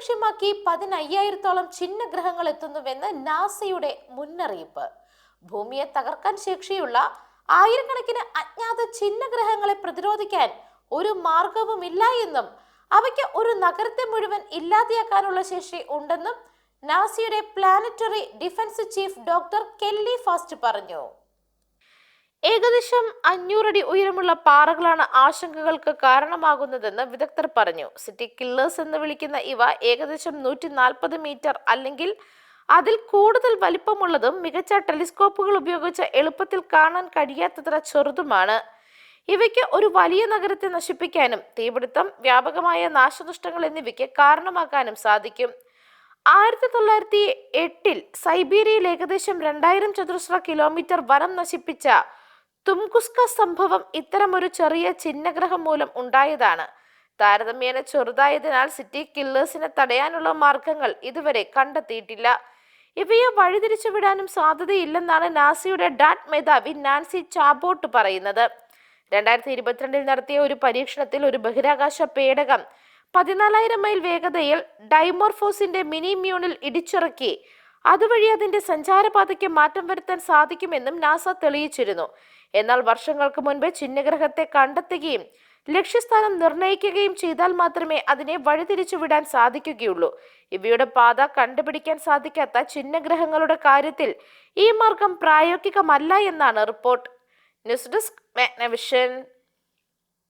ലക്ഷ്യമാക്കി 15,000-ഓളം ചിഹ്നഗ്രഹങ്ങൾ എത്തുന്നുവെന്ന് നാസയുടെ മുന്നറിയിപ്പ്. ഭൂമിയെ തകർക്കാൻ ശേഷിയുള്ള ആയിരക്കണക്കിന് അജ്ഞാത ചിഹ്നഗ്രഹങ്ങളെ പ്രതിരോധിക്കാൻ ഒരു മാർഗവുമില്ല എന്നും അവയ്ക്ക് ഒരു നഗരത്തെ മുഴുവൻ ഇല്ലാതെയാക്കാനുള്ള ശേഷി ഉണ്ടെന്നും നാസയുടെ planetary defence chief doctor Kelly fast പറഞ്ഞു. ഏകദേശം 500 അടി ഉയരമുള്ള പാറകളാണ് ആശങ്കകൾക്ക് കാരണമാകുന്നതെന്ന് വിദഗ്ധർ പറഞ്ഞു. സിറ്റി കില്ലേഴ്സ് എന്ന് വിളിക്കുന്ന ഇവ ഏകദേശം 140 മീറ്റർ അല്ലെങ്കിൽ അതിൽ കൂടുതൽ വലിപ്പമുള്ളതും മികച്ച ടെലിസ്കോപ്പുകൾ ഉപയോഗിച്ച് എളുപ്പത്തിൽ കാണാൻ കഴിയാത്തത്ര ചെറുതുമാണ്. ഇവയ്ക്ക് ഒരു വലിയ നഗരത്തെ നശിപ്പിക്കാനും തീപിടുത്തം, വ്യാപകമായ നാശനഷ്ടങ്ങൾ എന്നിവയ്ക്ക് കാരണമാക്കാനും സാധിക്കും. 1908 സൈബീരിയയിൽ ഏകദേശം 2000 ചതുരശ്ര കിലോമീറ്റർ വനം നശിപ്പിച്ച തുംകുസ്ക സംഭവം ഇത്തരമൊരു ചെറിയ ചിഹ്നഗ്രഹം മൂലം ഉണ്ടായതാണ്. താരതമ്യേന ചെറുതായതിനാൽ സിറ്റി കില്ലേഴ്സിനെ തടയാനുള്ള മാർഗങ്ങൾ ഇതുവരെ കണ്ടെത്തിയിട്ടില്ല. ഇവയെ വഴിതിരിച്ചുവിടാനും സാധ്യതയില്ലെന്നാണ് നാസയുടെ ഡാറ്റ് മേധാവി നാൻസി ചാബോട്ട് പറയുന്നത്. 2022 നടത്തിയ ഒരു പരീക്ഷണത്തിൽ ഒരു ബഹിരാകാശ പേടകം 14,000 മൈൽ വേഗതയിൽ ഡൈമോർഫോസിന്റെ മിനി മ്യൂണിൽ ഇടിച്ചിറക്കി അതുവഴി അതിന്റെ സഞ്ചാരപാതയ്ക്ക് മാറ്റം വരുത്താൻ സാധിക്കുമെന്നും നാസ തെളിയിച്ചിരുന്നു. എന്നാൽ വർഷങ്ങൾക്ക് മുൻപ് ചിഹ്നഗ്രഹത്തെ കണ്ടെത്തുകയും ലക്ഷ്യസ്ഥാനം നിർണയിക്കുകയും ചെയ്താൽ മാത്രമേ അതിനെ വഴിതിരിച്ചുവിടാൻ സാധിക്കുകയുള്ളൂ. ഇവയുടെ പാത കണ്ടുപിടിക്കാൻ സാധിക്കാത്ത ചിഹ്നഗ്രഹങ്ങളുടെ കാര്യത്തിൽ ഈ മാർഗം പ്രായോഗികമല്ല എന്നാണ് റിപ്പോർട്ട്. News desk Magnavision.